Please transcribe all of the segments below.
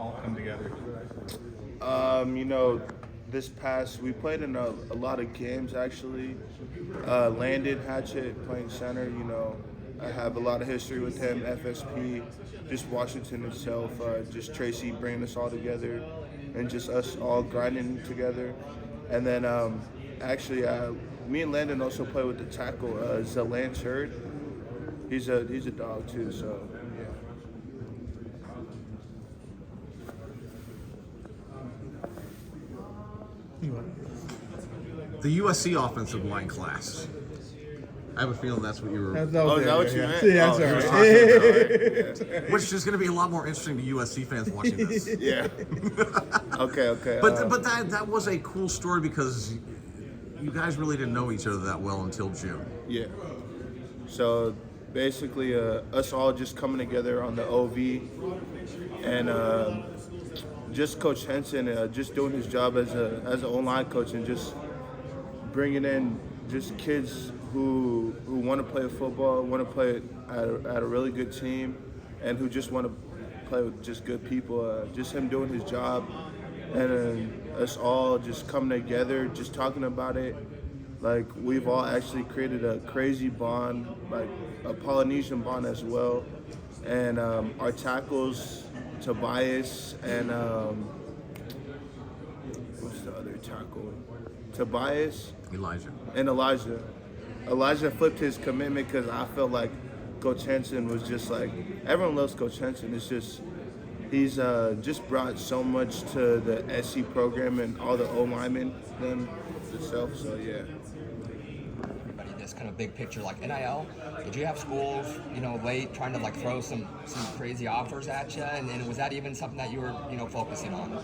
all come together? We played in a lot of games actually. Landon Hatchett playing center, I have a lot of history with him, FSP, just Washington itself, just Tracy bringing us all together and just us all grinding together. And then me and Landon also play with the tackle, Zalan Churd. He's a dog too, so yeah. The USC offensive line class. I have a feeling that's what you were. Is that what you meant? Yeah, Which is going to be a lot more interesting to USC fans watching this. Yeah. Okay. But that was a cool story because you guys really didn't know each other that well until June. Yeah. So basically, us all just coming together on the OV, and just Coach Henson just doing his job as an O-line coach and just bringing in just kids who want to play football, want to play at a really good team, and who just want to play with just good people. Just him doing his job, and us all just coming together, just talking about it. Like, we've all actually created a crazy bond, like a Polynesian bond as well. And our tackles, Tobias and what's the other tackle? Tobias. Elijah. Elijah flipped his commitment because I felt like Coach Henson was just like, everyone loves Coach Henson. It's just, he's just brought so much to the SC program and all the O-linemen itself, so yeah. Everybody, this kind of big picture, like NIL, did you have schools, late trying to throw some crazy offers at you? And was that even something that you were, focusing on?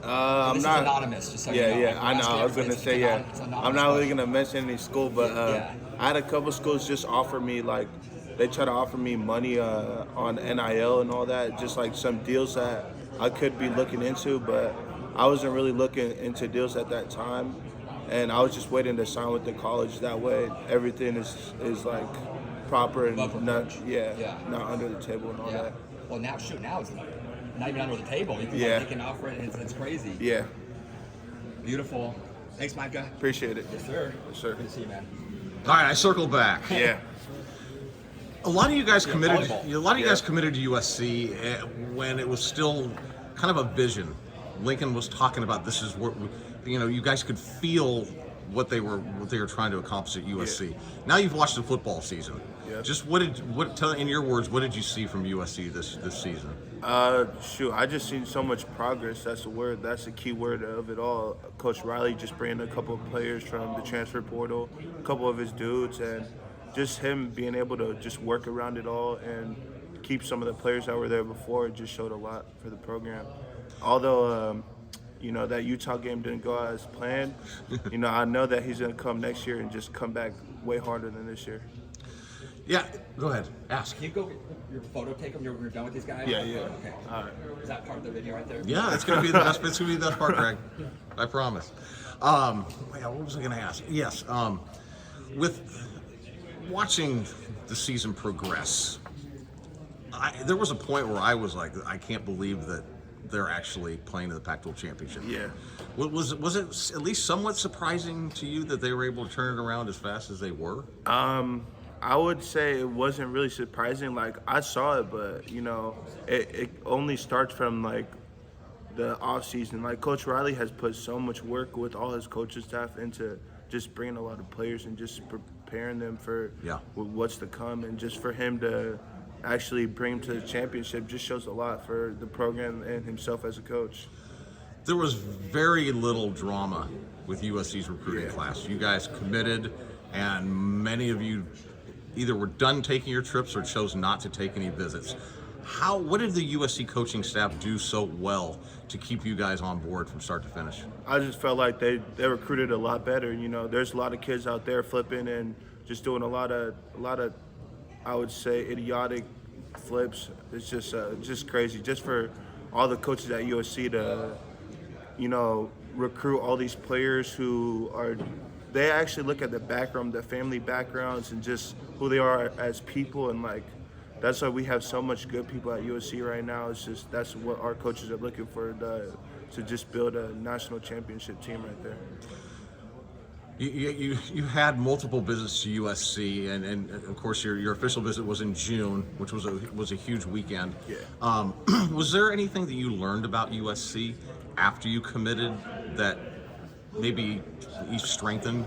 I'm this not is anonymous, just so yeah, you know. Yeah, I know. I was gonna say I'm not really gonna mention any school, but I had a couple schools just offer me they try to offer me money on NIL and all that, just like some deals that I could be looking into, but I wasn't really looking into deals at that time, and I was just waiting to sign with the college. That way, everything is like proper and not under the table and all that. Well, now it's not even under the table. You can offer it, and it's crazy. Yeah. Beautiful. Thanks, Micah. Appreciate it. Yes, sir. Yes, sir. Good to see you, man. All right, I circled back. Yeah. A lot of you guys committed. volleyball. A lot of you guys committed to USC when it was still kind of a vision. Lincoln was talking about this is what you guys could feel what they were trying to accomplish at USC. Yeah. Now you've watched the football season. Yeah. Just in your words, what did you see from USC this season? I just seen so much progress. That's the word. That's the key word of it all. Coach Riley just bringing a couple of players from the transfer portal, a couple of his dudes, and just him being able to just work around it all and keep some of the players that were there before. It just showed a lot for the program. Although, that Utah game didn't go as planned, I know that he's going to come next year and just come back way harder than this year. Yeah, go ahead. Ask. Can you go get your photo taken when you're done with these guys? Yeah. Okay. All right. Is that part of the video right there? Yeah, it's going to be the best. It's going to be the best part, Greg. I promise. What was I going to ask? Yes. With watching the season progress, there was a point where I was like, I can't believe that they're actually playing in the Pac-12 championship. Yeah. Was it at least somewhat surprising to you that they were able to turn it around as fast as they were? I would say it wasn't really surprising. Like, I saw it, but it only starts from the off season. Like, Coach Riley has put so much work with all his coaching staff into just bringing a lot of players and just preparing them for what's to come, and just for him to actually bring him to the championship just shows a lot for the program and himself as a coach. There was very little drama with USC's recruiting class. You guys committed, and many of you either were done taking your trips or chose not to take any visits. What did the USC coaching staff do so well to keep you guys on board from start to finish? I just felt like they recruited a lot better. There's a lot of kids out there flipping and just doing a lot of I would say idiotic flips. It's just crazy. Just for all the coaches at USC to recruit all these players who they actually look at the background, the family backgrounds, and just who they are as people, and that's why we have so much good people at USC right now. It's just that's what our coaches are looking for, to just build a national championship team right there. You had multiple visits to USC, and of course your official visit was in June, which was a huge weekend. Yeah. Was there anything that you learned about USC after you committed that maybe you strengthened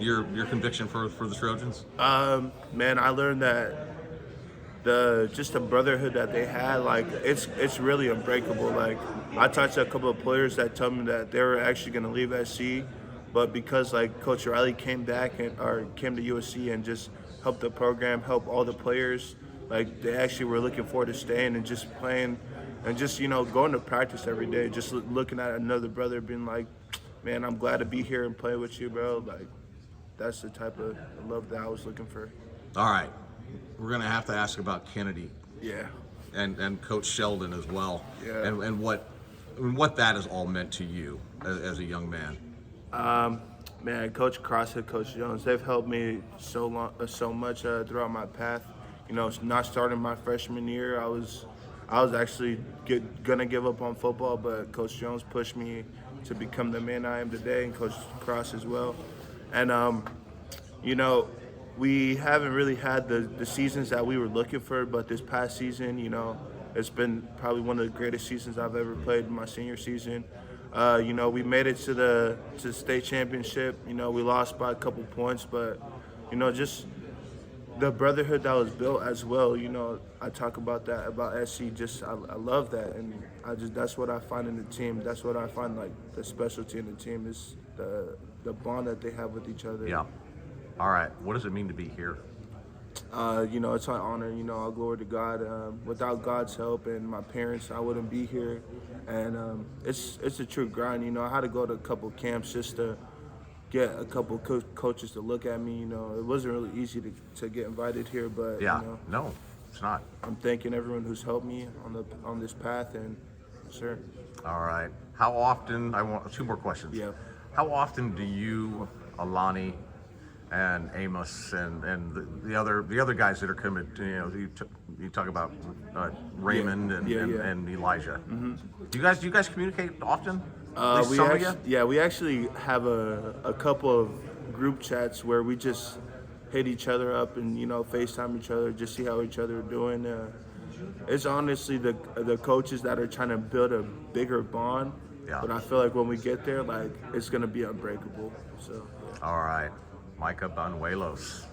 your conviction for the Trojans? Man, I learned that the brotherhood that they had, like it's really unbreakable. Like I talked to a couple of players that told me that they were actually going to leave SC, but because like Coach Riley came back came to USC and just helped the program, help all the players, like they actually were looking forward to staying and just playing and just going to practice every day, just looking at another brother being like, man, I'm glad to be here and play with you, bro. Like that's the type of love that I was looking for. All right, we're gonna have to ask about Kennedy. Yeah. And Coach Sheldon as well. Yeah. And what that has all meant to you as a young man. Man, Coach Crossett, Coach Jones, they've helped me so much throughout my path. Not starting my freshman year, I was actually gonna give up on football, but Coach Jones pushed me to become the man I am today, and Coach Cross as well. And we haven't really had the seasons that we were looking for, but this past season, it's been probably one of the greatest seasons I've ever played in my senior season. We made it to the state championship. We lost by a couple points, but just the brotherhood that was built as well. I talk about that about SC. I love that, and that's what I find in the team. That's what I find like the specialty in the team is the bond that they have with each other. Yeah. All right. What does it mean to be here? It's an honor. All glory to God. Without God's help and my parents, I wouldn't be here. And it's a true grind. I had to go to a couple camps just to get a couple coaches to look at me. It wasn't really easy to get invited here, but Yeah. No, it's not. I'm thanking everyone who's helped me on this path, and sure. All right. How often? I want 2 more questions. Yeah. How often do you, Alani, and Amos and the other guys that are coming, you talk about Raymond and Elijah. Mm-hmm. Do you guys communicate often? We actually have a couple of group chats where we just hit each other up and FaceTime each other, just see how each other are doing. It's honestly the coaches that are trying to build a bigger bond. Yeah. But I feel like when we get there, like it's gonna be unbreakable. So. All right. Micah Banuelos.